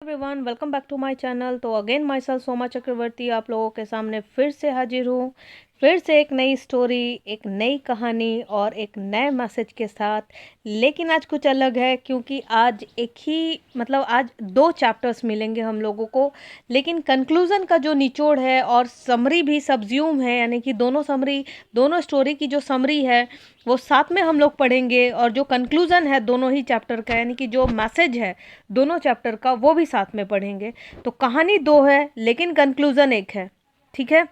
Everyone, welcome back to my channel. तो again myself Soma Chakraborty आप लोगों के सामने फिर से हाजिर हूँ, फिर से एक नई स्टोरी, एक नई कहानी और एक नए मैसेज के साथ। लेकिन आज कुछ अलग है क्योंकि आज आज दो चैप्टर्स मिलेंगे हम लोगों को। लेकिन कंक्लूज़न का जो निचोड़ है और समरी भी सब्ज्यूम है, यानी कि दोनों स्टोरी की जो समरी है वो साथ में हम लोग पढ़ेंगे, और जो कंक्लूज़न है दोनों ही चैप्टर का, यानी कि जो मैसेज है दोनों चैप्टर का, वो भी साथ में पढ़ेंगे। तो कहानी दो है लेकिन कंक्लूज़न एक है, ठीक है।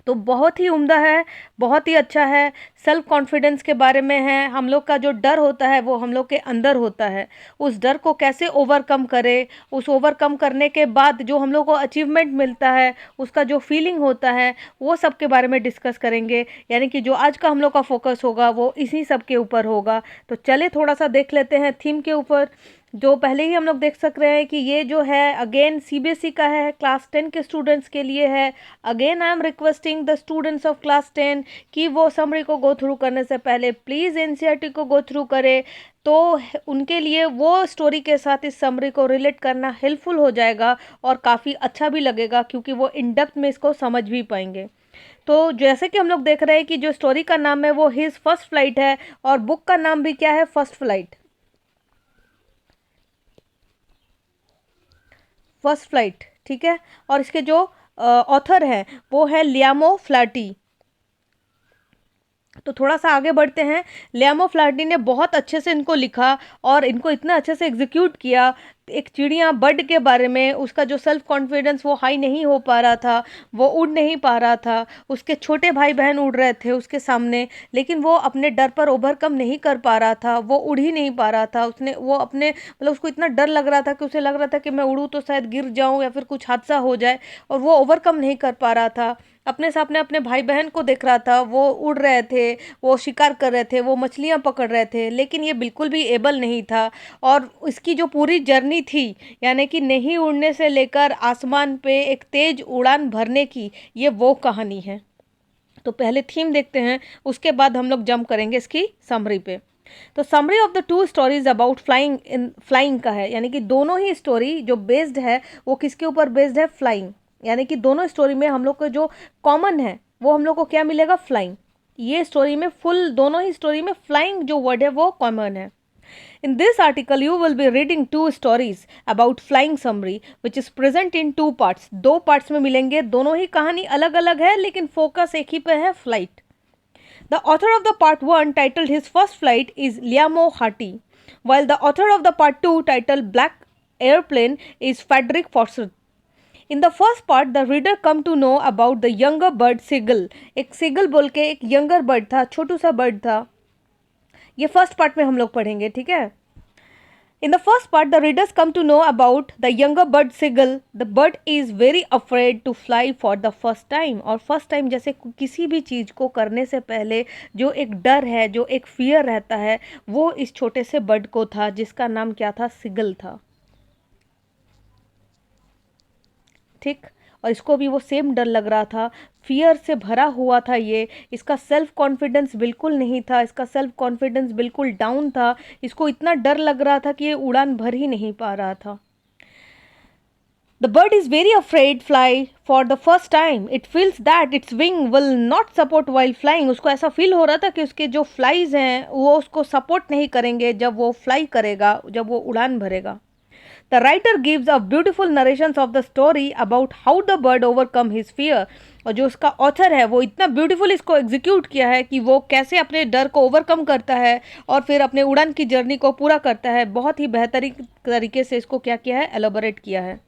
तो बहुत ही उम्दा है, बहुत ही अच्छा है। सेल्फ कॉन्फिडेंस के बारे में है। हम लोग का जो डर होता है वो हम लोग के अंदर होता है, उस डर को कैसे ओवरकम करें, उस ओवरकम करने के बाद जो हम लोग को अचीवमेंट मिलता है, उसका जो फीलिंग होता है, वो सब के बारे में डिस्कस करेंगे। यानी कि जो आज का हम लोग का फोकस होगा वो इसी सब के ऊपर होगा। तो चले थोड़ा सा देख लेते हैं थीम के ऊपर। जो पहले ही हम लोग देख सक रहे हैं कि ये जो है अगेन सीबीएसई का है, क्लास 10 के स्टूडेंट्स के लिए है। Again I am requesting the students of class 10 कि वो समरी को गो थ्रू करने से पहले प्लीज़ एनसीईआरटी को गो थ्रू करें। तो उनके लिए वो स्टोरी के साथ इस समरी को रिलेट करना हेल्पफुल हो जाएगा और काफ़ी अच्छा भी लगेगा, क्योंकि वो इन डेप्थ में इसको समझ भी पाएंगे। तो जैसे कि हम लोग देख रहे हैं कि जो स्टोरी का नाम है वो हिज फर्स्ट फ्लाइट है, और बुक का नाम भी क्या है, फर्स्ट फ्लाइट। फर्स्ट फ्लाइट, ठीक है। और इसके जो ऑथर हैं वो है लियामो फ्लाटी। तो थोड़ा सा आगे बढ़ते हैं। लियामो फ्लाटी ने बहुत अच्छे से इनको लिखा और इनको इतना अच्छे से एग्जीक्यूट किया। एक चिड़िया बर्ड के बारे में, उसका जो सेल्फ कॉन्फिडेंस वो हाई नहीं हो पा रहा था, वो उड़ नहीं पा रहा था। उसके छोटे भाई बहन उड़ रहे थे उसके सामने, लेकिन वो अपने डर पर ओवरकम नहीं कर पा रहा था, वो उड़ ही नहीं पा रहा था। उसने वो अपने उसको इतना डर लग रहा था कि उसे लग रहा था कि मैं उड़ूँ तो शायद गिर जाऊँ या फिर कुछ हादसा हो जाए, और वो ओवरकम नहीं कर पा रहा था। अपने सामने अपने भाई बहन को देख रहा था, वो उड़ रहे थे, वो शिकार कर रहे थे, वो मछलियाँ पकड़ रहे थे, लेकिन ये बिल्कुल भी एबल नहीं था। और इसकी जो पूरी जर्नी थी, यानी कि नहीं उड़ने से लेकर आसमान पे एक तेज उड़ान भरने की, ये वो कहानी है। तो पहले थीम देखते हैं, उसके बाद हम लोग जंप करेंगे इसकी समरी पे। तो summary of the two stories about flying का है, यानी कि दोनों ही स्टोरी जो बेस्ड है वो किसके ऊपर बेस्ड है, फ्लाइंग। यानी कि दोनों स्टोरी में हम लोग को जो कॉमन है वो हम लोग को क्या मिलेगा, फ्लाइंग। ये स्टोरी में दोनों ही स्टोरी में फ्लाइंग जो वर्ड है वो कॉमन है। In this article, you will be reading two stories about flying summary, which is present in two parts. दो parts में मिलेंगे, दोनों ही कहानी अलग अलग है लेकिन फोकस एक ही पे है, flight. The author of the part 1 titled his first flight is Liamo Hati, while the author of the part 2 titled Black Airplane is Frederick Forsyth. In the first part, the reader come to know about the younger bird seagull. एक seagull बोल के एक younger bird था, छोटू सा bird था। ये first part में हम लोग पढ़ेंगे, ठीक है। In the first part, the readers come to know about the younger bird seagull. The bird is very afraid to fly for the first time. और फर्स्ट टाइम जैसे किसी भी चीज़ को करने से पहले जो एक डर है, जो एक फियर रहता है, वो इस छोटे से बर्ड को था, जिसका नाम क्या था, सिगल था, ठीक। और इसको भी वो सेम डर लग रहा था, फियर से भरा हुआ था ये। इसका सेल्फ कॉन्फिडेंस बिल्कुल नहीं था, इसका सेल्फ कॉन्फिडेंस बिल्कुल डाउन था। इसको इतना डर लग रहा था कि ये उड़ान भर ही नहीं पा रहा था। The bird is very afraid fly for the first time. It feels that its wing will not support while flying. उसको ऐसा फील हो रहा था कि उसके जो फ्लाइज हैं वो उसको सपोर्ट नहीं करेंगे जब वो फ्लाई करेगा, जब वो उड़ान भरेगा। The writer gives a beautiful narrations of the story about how the bird overcome his fear. और जो उसका ऑथर है वो इतना ब्यूटीफुल इसको एग्जीक्यूट किया है कि वो कैसे अपने डर को ओवरकम करता है और फिर अपने उड़ान की जर्नी को पूरा करता है। बहुत ही बेहतरीन तरीके से इसको क्या किया है, एलोबरेट किया है।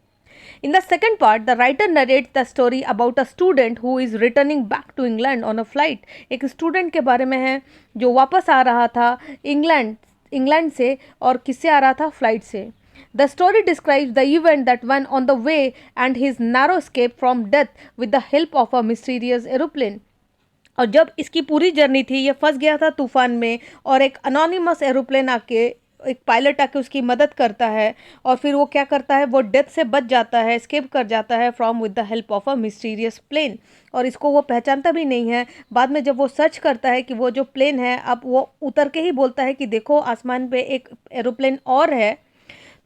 In the second part, the writer narrates the story about a student who is returning back to England on a flight. एक स्टूडेंट के बारे में है जो वापस आ रहा था इंग्लैंड से, और किससे आ रहा था, फ्लाइट से। The story describes the event that went on the way and his narrow escape from death with the help of a mysterious aeroplane. और जब इसकी पूरी जर्नी थी, ये फंस गया था तूफान में, और एक अनोनिमस एरोप्लेन आके, एक पायलट आके उसकी मदद करता है, और फिर वो क्या करता है, वो डेथ से बच जाता है, एस्केप कर जाता है from with the help of a mysterious plane. और इसको वो पहचानता भी नहीं है। बाद में जब वो सर्च करता है कि वो जो प्लेन है, अब वो उतर के ही बोलता है कि देखो आसमान पे एक एरोप्लेन और है।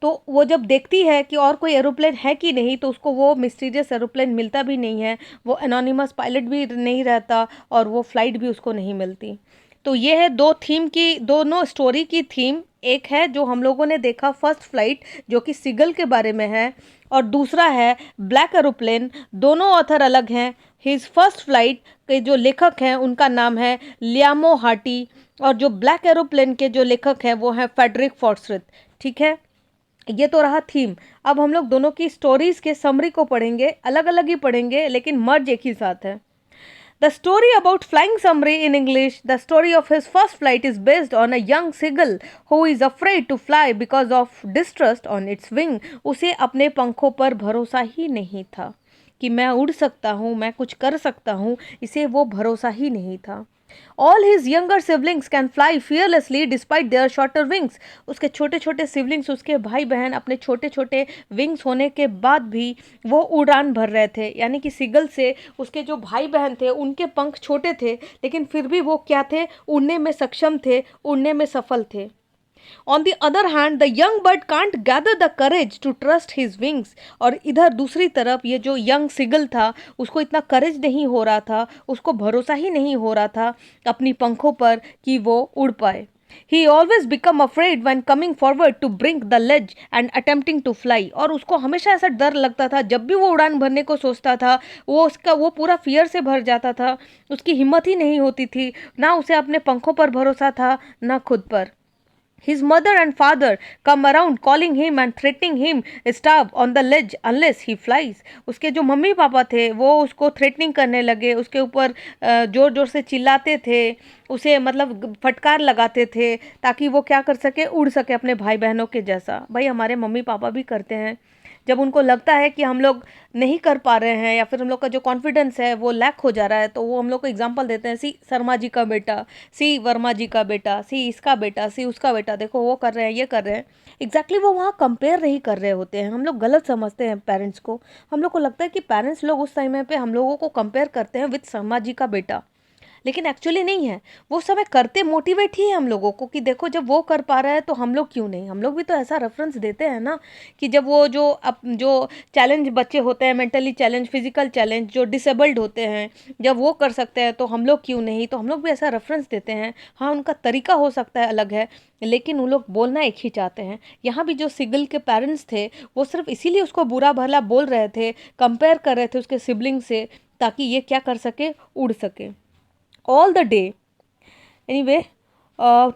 तो वो जब देखती है कि और कोई एरोप्लेन है कि नहीं, तो उसको वो मिस्टीरियस एरोप्लेन मिलता भी नहीं है, वो एनोनिमस पायलट भी नहीं रहता और वो फ्लाइट भी उसको नहीं मिलती। तो ये है दो थीम की, दोनों स्टोरी की थीम। एक है जो हम लोगों ने देखा फर्स्ट फ्लाइट, जो कि सीगल के बारे में है, और दूसरा है ब्लैक एरोप्लेन। दोनों ऑथर अलग हैं। हिज फर्स्ट फ्लाइट के जो लेखक हैं उनका नाम है लियामो हार्टी, और जो ब्लैक एरोप्लेन के जो लेखक हैं वो हैं फेडरिक फॉर्स्ट्रिथ। ठीक है, ये तो रहा थीम। अब हम लोग दोनों की स्टोरीज के समरी को पढ़ेंगे, अलग अलग ही पढ़ेंगे लेकिन मर्ज एक ही साथ है। The story about Flying Summary in English, the story of his first flight is based on a young seagull who is afraid to fly because of distrust on its wing. उसे अपने पंखों पर भरोसा ही नहीं था कि मैं उड़ सकता हूँ, मैं कुछ कर सकता हूँ, इसे वो भरोसा ही नहीं था। All his younger siblings can fly fearlessly despite their shorter wings. उसके छोटे छोटे सिबलिंग्स, उसके भाई बहन अपने छोटे छोटे विंग्स होने के बाद भी वो उड़ान भर रहे थे। यानी कि सीगल से उसके जो भाई बहन थे उनके पंख छोटे थे, लेकिन फिर भी वो क्या थे, उड़ने में सक्षम थे, उड़ने में सफल थे। On the other hand, the young bird can't gather the courage to trust his wings. और इधर दूसरी तरफ ये जो यंग सिगल था, उसको इतना करेज नहीं हो रहा था, उसको भरोसा ही नहीं हो रहा था अपनी पंखों पर कि वो उड़ पाए। He always become afraid when coming forward to bring the ledge and attempting to fly. और उसको हमेशा ऐसा डर लगता था, जब भी वो उड़ान भरने को सोचता था, वो पूरा फियर से भर जाता था, उसकी हिम्मत ही नहीं होती थी, ना उसे अपने पंखों पर भरोसा था ना खुद पर। His mother and father come around calling him and threatening him starve on the ledge unless he flies. उसके जो मम्मी पापा थे वो उसको थ्रेटनिंग करने लगे, उसके ऊपर जोर जोर से चिल्लाते थे, उसे मतलब फटकार लगाते थे ताकि वो क्या कर सके, उड़ सके अपने भाई बहनों के जैसा। भाई हमारे मम्मी पापा भी करते हैं, जब उनको लगता है कि हम लोग नहीं कर पा रहे हैं या फिर हम लोग का जो कॉन्फिडेंस है वो लैक हो जा रहा है, तो वो हम लोग को एग्जांपल देते हैं, सी शर्मा जी का बेटा, सी वर्मा जी का बेटा, सी इसका बेटा, सी उसका बेटा, देखो वो कर रहे हैं, ये कर रहे हैं। एग्जैक्टली वो वहाँ कंपेयर नहीं कर रहे होते हैं। हम लोग गलत समझते हैं पेरेंट्स को। हम लोग को लगता है कि पेरेंट्स लोग उस समय पे हम लोगों को कंपेयर करते हैं विद शर्मा जी का बेटा, लेकिन एक्चुअली नहीं है। वो समय करते मोटिवेट ही है हम लोगों को कि देखो जब वो कर पा रहा है तो हम लोग क्यों नहीं। हम लोग भी तो ऐसा रेफरेंस देते हैं ना कि जब वो जो चैलेंज बच्चे होते हैं, मेंटली चैलेंज, फिजिकल चैलेंज, जो डिसेबल्ड होते हैं, जब वो कर सकते हैं तो हम लोग क्यों नहीं। तो हम लोग भी ऐसा रेफरेंस देते हैं। हाँ, उनका तरीका हो सकता है अलग है, लेकिन वो लोग बोलना एक ही चाहते हैं। यहाँ भी जो सिगल के पेरेंट्स थे वो सिर्फ इसीलिए उसको बुरा भला बोल रहे थे, कंपेयर कर रहे थे उसके सिबलिंग से, ताकि ये क्या कर सके, उड़ सके all the day. Anyway,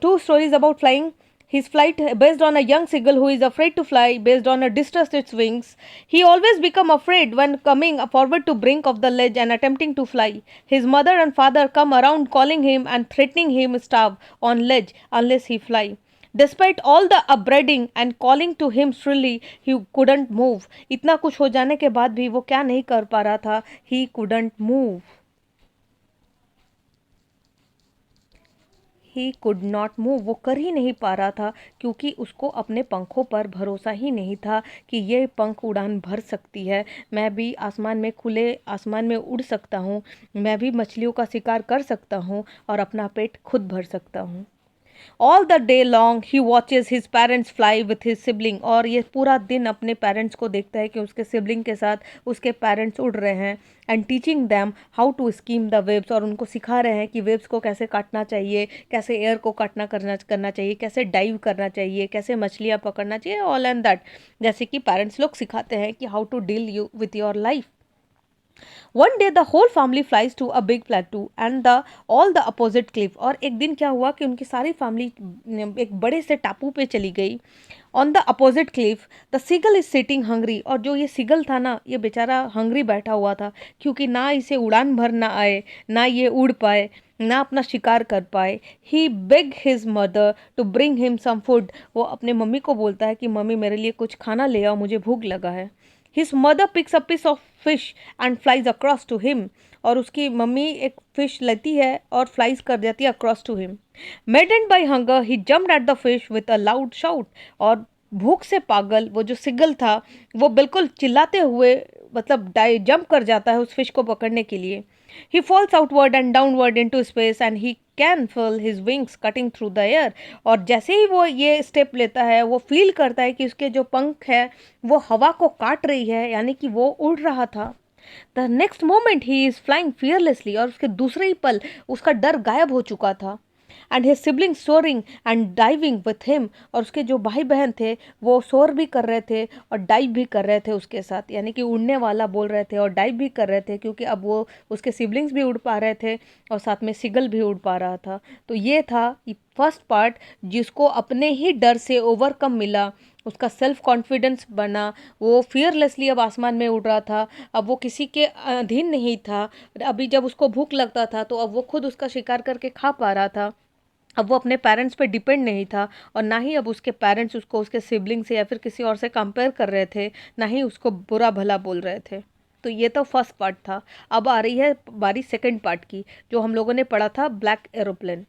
two stories about flying. His flight based on a young seagull who is afraid to fly, based on a distrust its wings. He always become afraid when coming forward to brink of the ledge and attempting to fly. His mother and father come around calling him and threatening him starve on ledge unless he fly. Despite all the upbraiding and calling to him shrilly, he couldn't move. इतना कुछ हो जाने के बाद भी वो क्या नहीं कर पा रहा था, he couldn't move. He could not move, वो कर ही नहीं पा रहा था क्योंकि उसको अपने पंखों पर भरोसा ही नहीं था कि ये पंख उड़ान भर सकती है, मैं भी आसमान में, खुले आसमान में उड़ सकता हूँ, मैं भी मछलियों का शिकार कर सकता हूँ और अपना पेट खुद भर सकता हूँ। All the day long he watches his parents fly with his sibling, और ये पूरा दिन अपने पेरेंट्स को देखता है कि उसके सिबलिंग के साथ उसके पेरेंट्स उड़ रहे हैं। And teaching them how to skim the waves, और उनको सिखा रहे हैं कि वेव्स को कैसे काटना चाहिए, कैसे एयर को काटना करना चाहिए, कैसे डाइव करना चाहिए, कैसे मछलियाँ पकड़ना चाहिए, ऑल एंड दैट, जैसे कि पेरेंट्स लोग सिखाते हैं कि how to deal you with your life. One day the whole family flies to a big plateau and the all the opposite cliff, और एक दिन क्या हुआ कि उनकी सारी फैमिली एक बड़े से टापू पे चली गई। On the opposite cliff the seagull is sitting hungry, और जो ये सीगल था ना, ये बेचारा हंग्री बैठा हुआ था क्योंकि ना इसे उड़ान भरना आए, ना ये उड़ पाए, ना अपना शिकार कर पाए। He beg his mother to bring him some food, वो अपने मम्मी को बोलता है कि मम्मी मेरे लिए कुछ खाना ले आओ, मुझे भूख लगा है। His mother picks a piece of fish and flies across to him, और उसकी मम्मी एक फिश लेती है और फ्लाइज कर देती है across to him. Maddened by hunger, he jumped at the fish with a loud shout, और भूख से पागल वो जो सिगल था वो बिल्कुल चिल्लाते हुए मतलब जंप कर जाता है उस फिश को पकड़ने के लिए। He falls outward and downward into space and he can feel his wings cutting through the air. और जैसे ही वो ये स्टेप लेता है वो फील करता है कि उसके जो पंख है वो हवा को काट रही है, यानी कि वो उड़ रहा था। The next moment he is flying fearlessly, और उसके दूसरे ही पल उसका डर गायब हो चुका था। And his sibling soaring and diving with him, और उसके जो भाई बहन थे वो सोर भी कर रहे थे और डाइव भी कर रहे थे उसके साथ, यानी कि उड़ने वाला बोल रहे थे और डाइव भी कर रहे थे, क्योंकि अब वो उसके सिबलिंग्स भी उड़ पा रहे थे और साथ में सिगल भी उड़ पा रहा था। तो ये था फर्स्ट पार्ट, जिसको अपने ही डर से ओवरकम मिला, उसका सेल्फ कॉन्फिडेंस बना, वो फियरलेसली अब आसमान में उड़ रहा था, अब वो किसी के अधीन नहीं था। अभी जब उसको भूख लगता था तो अब वो खुद उसका शिकार करके खा पा रहा था। अब वो अपने पेरेंट्स पे डिपेंड नहीं था, और ना ही अब उसके पेरेंट्स उसको उसके सिबलिंग से या फिर किसी और से कंपेयर कर रहे थे, ना ही उसको बुरा भला बोल रहे थे। तो ये तो फर्स्ट पार्ट था। अब आ रही है बारी सेकंड पार्ट की, जो हम लोगों ने पढ़ा था ब्लैक एरोप्लेन।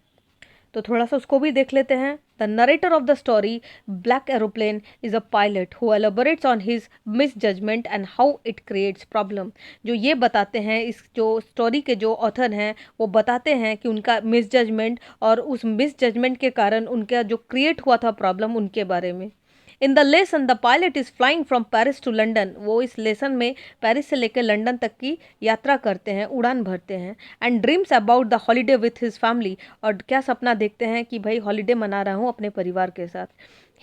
तो थोड़ा सा उसको भी देख लेते हैं। The narrator of the story black aeroplane is a pilot who elaborates on his misjudgement and how it creates problem. जो ये बताते हैं, इस जो स्टोरी के जो ऑथर हैं वो बताते हैं कि उनका मिस जजमेंट और उस मिस जजमेंट के कारण उनका जो क्रिएट हुआ था प्रॉब्लम, उनके बारे में। In the lesson the pilot is flying from Paris to London. वो इस लेसन में पेरिस से लेकर लंदन तक की यात्रा करते हैं, उड़ान भरते हैं। And dreams about the holiday with his family, और क्या सपना देखते हैं कि भाई हॉलीडे मना रहा हूँ अपने परिवार के साथ।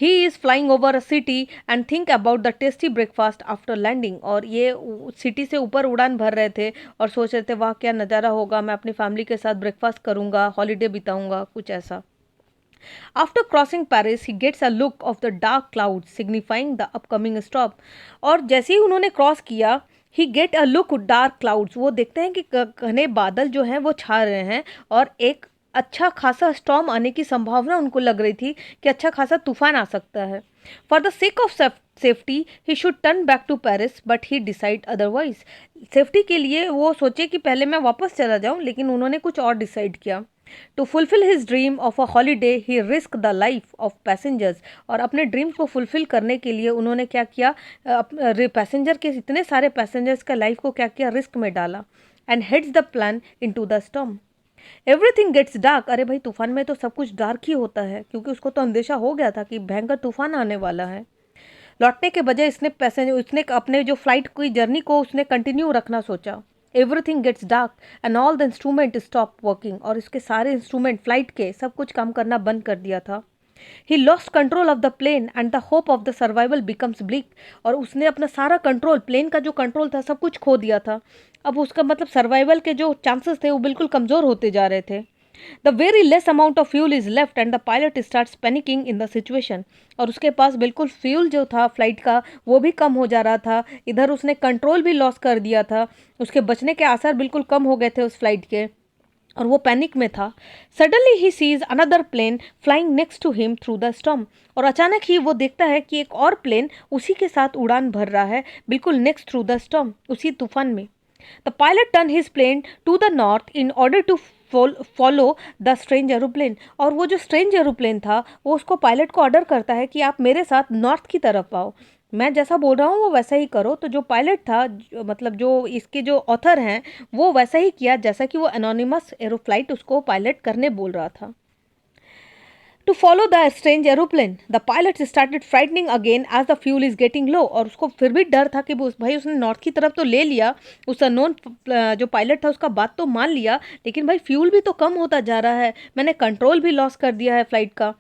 He is flying over a city and think about the tasty breakfast after landing. और ये सिटी से ऊपर उड़ान भर रहे थे और सोच रहे थे वाह क्या नज़ारा होगा, मैं अपनी फैमिली के साथ ब्रेकफास्ट करूँगा, हॉलीडे बिताऊँगा, कुछ ऐसा। After crossing Paris, he gets a look of the dark clouds signifying the upcoming stop. और जैसे ही उन्होंने क्रॉस किया, he get a look dark clouds, वो देखते हैं कि घने बादल जो हैं वो छा रहे हैं और एक अच्छा खासा स्टॉर्म आने की संभावना उनको लग रही थी कि अच्छा खासा तूफान आ सकता है। For the sake of safety he should turn back to Paris, but he decide otherwise. Safety के लिए वो सोचे कि पहले मैं वापस चला जाऊं, लेकिन उन्होंने कुछ और डिसाइड किया। To fulfil his dream of a holiday he risk the life of passengers. और अपने ड्रीम्स को फुलफिल करने के लिए उन्होंने क्या किया, पैसेंजर के इतने सारे पैसेंजर्स का लाइफ को क्या किया, रिस्क में डाला। And heads the plan into the storm. Everything gets dark. अरे भाई तूफान में तो सब कुछ डार्क ही होता है, क्योंकि उसको तो अंदेशा हो गया था कि भयंकर तूफान आने वाला है। लौटने के बजाय उसने अपने जो फ्लाइट की जर्नी को उसने कंटिन्यू रखना सोचा। Everything gets dark and all the instrument stop working. और इसके सारे इंस्ट्रूमेंट फ्लाइट के सब कुछ काम करना बंद कर दिया था। He lost control of the plane and the hope of the survival becomes bleak. और उसने अपना सारा कंट्रोल, प्लेन का जो कंट्रोल था, सब कुछ खो दिया था। अब उसका मतलब सर्वाइवल के जो चांसेस थे वो बिल्कुल कमज़ोर होते जा रहे थे। The very less amount of fuel is left and the pilot starts panicking in the situation. और उसके पास बिल्कुल फ्यूल जो था फ्लाइट का वो भी कम हो जा रहा था, इधर उसने कंट्रोल भी लॉस कर दिया था, उसके बचने के आसार बिल्कुल कम हो गए थे उस फ्लाइट के, और वो पैनिक में था। Suddenly he sees another plane flying next to him through the storm. और अचानक ही वो देखता है कि एक और प्लेन उसी के साथ उड़ान भर रहा है, बिल्कुल नेक्स्ट थ्रू द स्टॉर्म, उसी तूफान में। The pilot turn his plane to the north in order to follow the strange aeroplane. और वो जो स्ट्रेंज एरोप्लेन था वो उसको पायलट को ऑर्डर करता है कि आप मेरे साथ नॉर्थ की तरफ आओ, मैं जैसा बोल रहा हूँ वो वैसा ही करो। तो जो पायलट था, मतलब जो इसके जो ऑथर हैं, वो वैसा ही किया जैसा कि वो एनोनिमस एरोफ्लाइट उसको पायलट करने बोल रहा था। To follow the strange aeroplane the pilot started frightening again as the fuel is getting low. और उसको फिर भी डर था कि भाई उसने नॉर्थ की तरफ तो ले लिया, उस अननोन जो पायलट था उसका बात तो मान लिया, लेकिन भाई फ्यूल भी तो कम होता जा रहा है, मैंने कंट्रोल भी लॉस कर दिया है फ्लाइट का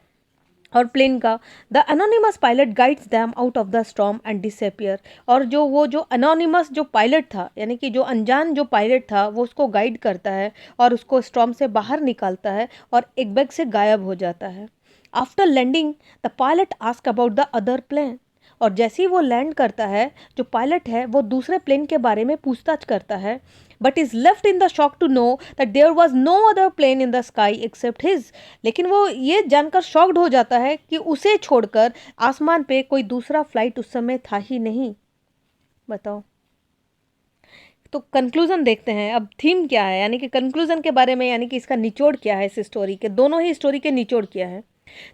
और प्लेन का। The anonymous pilot guides them out of the storm and disappear. और वो जो अनोनिमस जो पायलट था, यानी कि जो अनजान जो पायलट था, वो उसको गाइड करता है और उसको स्टॉर्म से बाहर निकालता है और एक बैग से गायब हो जाता है। After landing the pilot ask about the other plane. और जैसे ही वो लैंड करता है, जो पायलट है वो दूसरे प्लेन के बारे में पूछताछ करता है, but is left in the shock to know that there was no other plane in the sky except his. लेकिन वो ये जानकर शॉक्ड हो जाता है कि उसे छोड़कर आसमान पे कोई दूसरा फ्लाइट उस समय था ही नहीं। बताओ। तो कंक्लूजन देखते हैं अब थीम क्या है, यानी कि कंक्लूजन के बारे में, यानी कि इसका निचोड़ क्या है, इस स्टोरी के, दोनों ही स्टोरी के निचोड़ क्या है।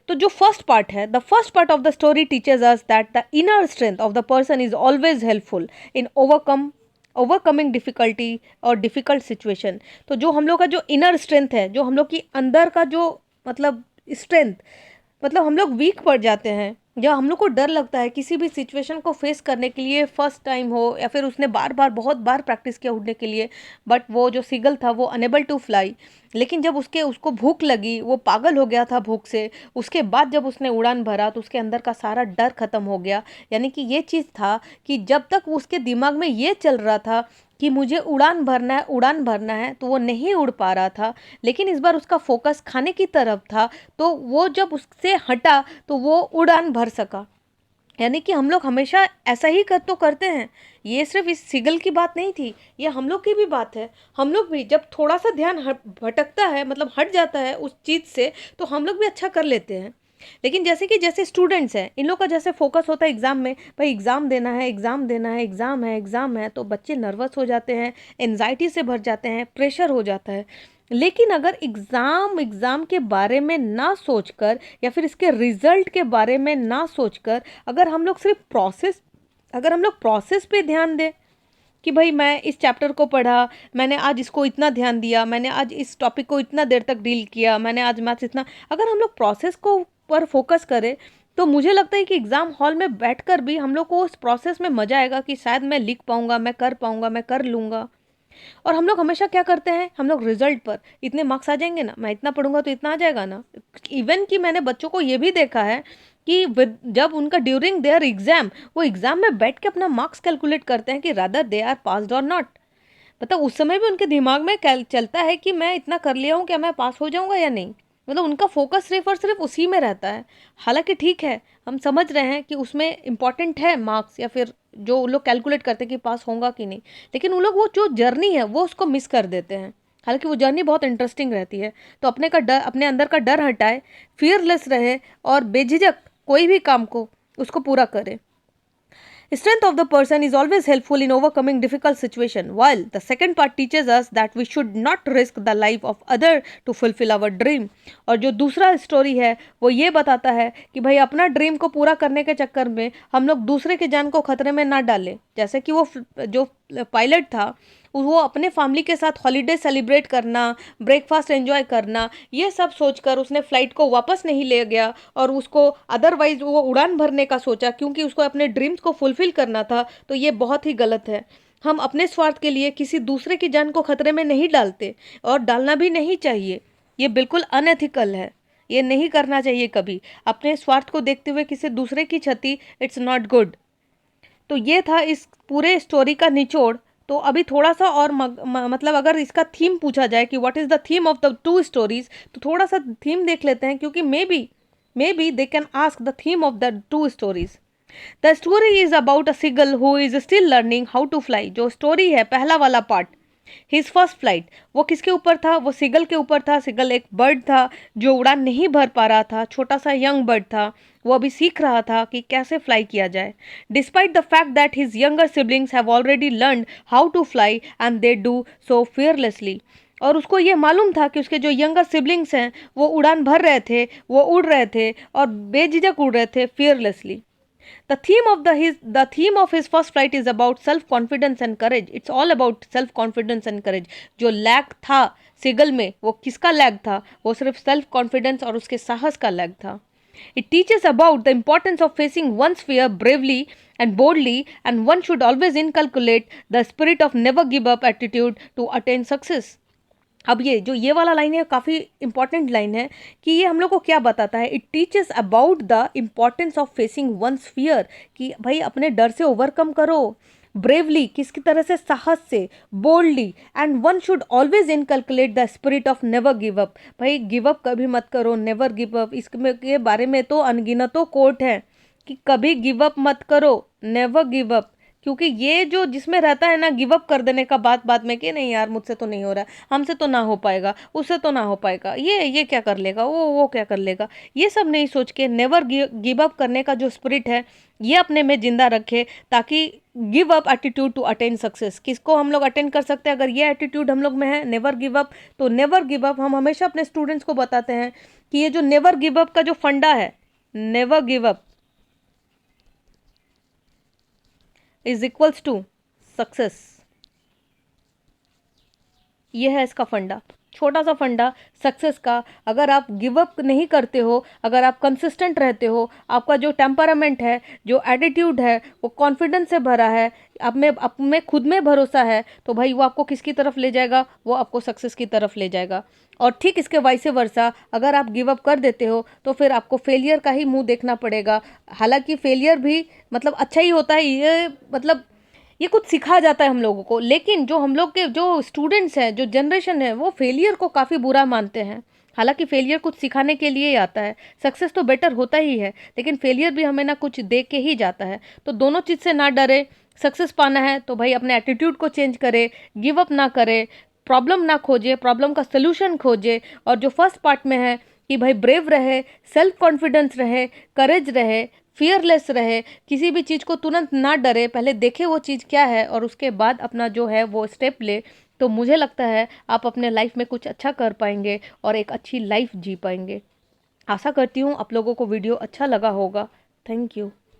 तो जो फर्स्ट पार्ट है, the first part of the story teachers us that the inner strength of the person is always helpful in overcome overcoming difficulty और डिफ़िकल्ट सिचुएशन। तो जो हम लोग का जो इनर स्ट्रेंथ है, जो हम लोग की अंदर का जो मतलब स्ट्रेंथ, मतलब हम लोग वीक पड़ जाते हैं, या हम लोग को डर लगता है किसी भी सिचुएशन को फेस करने के लिए, फर्स्ट टाइम हो या फिर उसने बार बार बहुत बार प्रैक्टिस किया उड़ने के लिए, बट वो जो सीगल था वो अनेबल टू फ्लाई। लेकिन जब उसको भूख लगी, वो पागल हो गया था भूख से, उसके बाद जब उसने उड़ान भरा तो उसके अंदर का सारा डर खत्म हो गया। यानी कि ये चीज़ था कि जब तक उसके दिमाग में ये चल रहा था कि मुझे उड़ान भरना है, उड़ान भरना है, तो वो नहीं उड़ पा रहा था। लेकिन इस बार उसका फोकस खाने की तरफ था, तो वो जब उससे हटा तो वो उड़ान भर सका। यानी कि हम लोग हमेशा ऐसा ही करते हैं। ये सिर्फ इस सिगल की बात नहीं थी, ये हम लोग की भी बात है। हम लोग भी जब थोड़ा सा ध्यान भटकता है, मतलब हट जाता है उस चीज़ से, तो हम लोग भी अच्छा कर लेते हैं। लेकिन जैसे स्टूडेंट्स हैं, इन लोग का जैसे फोकस होता है एग्ज़ाम में, भाई एग्ज़ाम देना है, एग्ज़ाम देना है, एग्ज़ाम है, तो बच्चे नर्वस हो जाते हैं, एनजाइटी से भर जाते हैं, प्रेशर हो जाता है। लेकिन अगर एग्ज़ाम के बारे में ना सोचकर, या फिर इसके रिजल्ट के बारे में ना सोचकर, अगर हम लोग सिर्फ प्रोसेस पे ध्यान दें कि भाई मैं इस चैप्टर को पढ़ा, मैंने आज इसको इतना ध्यान दिया, मैंने आज इस टॉपिक को इतना देर तक डील किया, मैंने आज मैथ्स इतना, अगर हम लोग प्रोसेस को पर फोकस करें, तो मुझे लगता है कि एग्ज़ाम हॉल में बैठकर भी हम लोग को उस प्रोसेस में मज़ा आएगा कि शायद मैं लिख पाऊंगा, मैं कर पाऊंगा, मैं कर लूँगा। और हम लोग हमेशा क्या करते हैं, हम लोग रिजल्ट पर इतने मार्क्स आ जाएंगे ना, मैं इतना पढ़ूंगा तो इतना आ जाएगा ना। इवन कि मैंने बच्चों को ये भी देखा है कि जब उनका ड्यूरिंग देयर एग्जाम, वो एग्जाम में बैठ के अपना मार्क्स कैलकुलेट करते हैं कि रादर दे आर पास्ड और नॉट। मतलब उस समय भी उनके दिमाग में चलता है कि मैं इतना कर लिया हूँ, क्या मैं पास हो जाऊंगा या नहीं। मतलब उनका फोकस सिर्फ और सिर्फ उसी में रहता है। हालांकि ठीक है, हम समझ रहे हैं कि उसमें इम्पॉर्टेंट है मार्क्स, या फिर जो लोग कैलकुलेट करते हैं कि पास होगा कि नहीं, लेकिन उन लोग वो जो जर्नी है वो उसको मिस कर देते हैं। हालांकि वो जर्नी बहुत इंटरेस्टिंग रहती है। तो अपने अंदर का डर हटाए, फियरलेस रहे, और बेझिझक कोई भी काम को उसको पूरा करे। Strength of the person is always helpful in overcoming difficult situation, while the second part teaches us that we should not risk the life of other to fulfill our dream. और जो दूसरा स्टोरी है वो ये बताता है कि भाई अपना ड्रीम को पूरा करने के चक्कर में हम लोग दूसरे के जान को खतरे में ना डालें। जैसे कि वो जो पायलट था, वो अपने फैमिली के साथ हॉलीडे सेलिब्रेट करना, ब्रेकफास्ट एंजॉय करना, ये सब सोचकर उसने फ्लाइट को वापस नहीं ले गया, और उसको अदरवाइज वो उड़ान भरने का सोचा क्योंकि उसको अपने ड्रीम्स को फुलफिल करना था। तो ये बहुत ही गलत है। हम अपने स्वार्थ के लिए किसी दूसरे की जान को खतरे में नहीं डालते, और डालना भी नहीं चाहिए। ये बिल्कुल अनएथिकल है, ये नहीं करना चाहिए कभी। अपने स्वार्थ को देखते हुए किसी दूसरे की क्षति, इट्स नॉट गुड। तो ये था इस पूरे स्टोरी का निचोड़। तो अभी थोड़ा सा और मतलब अगर इसका थीम पूछा जाए कि what is the theme of the two stories, तो थोड़ा सा थीम देख लेते हैं, क्योंकि maybe they can ask the theme of the two stories. The story is about a seagull who is still learning how to fly. जो story है पहला वाला पार्ट, हिज फर्स्ट फ्लाइट, वो किसके ऊपर था, वो सिगल के ऊपर था। सिगल एक बर्ड था जो उड़ान नहीं भर पा रहा था, छोटा सा यंग बर्ड था। वो अभी सीख रहा था कि कैसे फ्लाई किया जाए, despite the fact that his younger siblings have already learn how to fly and they do so fearlessly. और उसको ये मालूम था कि उसके जो यंगर सिबलिंग्स हैं वो उड़ान भर रहे थे, वो उड़ रहे थे, और बेझिझक उड़ रहे थे, fearlessly. The theme of his first flight is about self confidence and courage. It's all about self confidence and courage. जो लैग था सिगल में, वो किसका लैग था, वो सिर्फ सेल्फ कॉन्फिडेंस और उसके साहस का लैग था. It teaches about the importance of facing one's fear bravely and boldly, and one should always inculcate the spirit of never give up attitude to attain success. अब ये वाला लाइन है, काफ़ी इंपॉर्टेंट लाइन है कि ये हम लोग को क्या बताता है. It teaches about the importance of facing one's fear, कि भाई अपने डर से ओवरकम करो, ब्रेवली किसकी तरह से, साहस से, boldly, and one should always inculcate the spirit of never give up. भाई गिव अप कभी मत करो, नेवर गिव अप. इसके के बारे में तो अनगिनतों कोट हैं कि कभी गिव अप मत करो, नेवर गिव अप. क्योंकि ये जो जिसमें रहता है ना गिव अप कर देने का, बात में कि नहीं यार मुझसे तो नहीं हो रहा, हमसे तो ना हो पाएगा, उससे तो ना हो पाएगा, ये क्या कर लेगा, वो क्या कर लेगा, ये सब नहीं सोच के नेवर गिव अप करने का जो स्पिरिट है ये अपने में जिंदा रखे, ताकि give up attitude to attain success. किसको हम लोग अटेन कर सकते हैं अगर ये एटीट्यूड हम लोग में है, नेवर गिव अप. तो नेवर गिव अप हम हमेशा अपने स्टूडेंट्स को बताते हैं कि ये जो नेवर गिव अप का जो फंडा है, never give up is equals to success. ये है इसका फंडा, छोटा सा फंडा सक्सेस का। अगर आप गिव अप नहीं करते हो, अगर आप कंसिस्टेंट रहते हो, आपका जो टेम्परामेंट है, जो एटीट्यूड है, वो कॉन्फिडेंस से भरा है, आप में खुद में भरोसा है, तो भाई वो आपको किसकी तरफ ले जाएगा? वो आपको सक्सेस की तरफ ले जाएगा। और ठीक इसके वाइसे वर्सा, अगर आप गिव अप कर देते हो तो फिर आपको फेलियर का ही मुंह देखना पड़ेगा। हालांकि फेलियर भी मतलब अच्छा ही होता है, ये मतलब ये कुछ सिखा जाता है हम लोगों को, लेकिन जो हम लोग के जो स्टूडेंट्स हैं, जो जनरेशन है, वो फेलियर को काफ़ी बुरा मानते हैं। हालांकि फेलियर कुछ सिखाने के लिए ही आता है, सक्सेस तो बेटर होता ही है, लेकिन फेलियर भी हमें ना कुछ दे के ही जाता है। तो दोनों चीज़ से ना डरे। सक्सेस पाना है तो भाई अपने एटीट्यूड को चेंज करे, गिव अप ना करे, प्रॉब्लम ना खोजे, प्रॉब्लम का सोल्यूशन खोजे। और जो फर्स्ट पार्ट में है कि भाई ब्रेव रहे, सेल्फ कॉन्फिडेंस रहे, करेज रहे, फियरलेस रहे, किसी भी चीज़ को तुरंत ना डरे, पहले देखे वो चीज़ क्या है और उसके बाद अपना जो है वो स्टेप ले। तो मुझे लगता है आप अपने लाइफ में कुछ अच्छा कर पाएंगे और एक अच्छी लाइफ जी पाएंगे। आशा करती हूँ आप लोगों को वीडियो अच्छा लगा होगा। Thank you.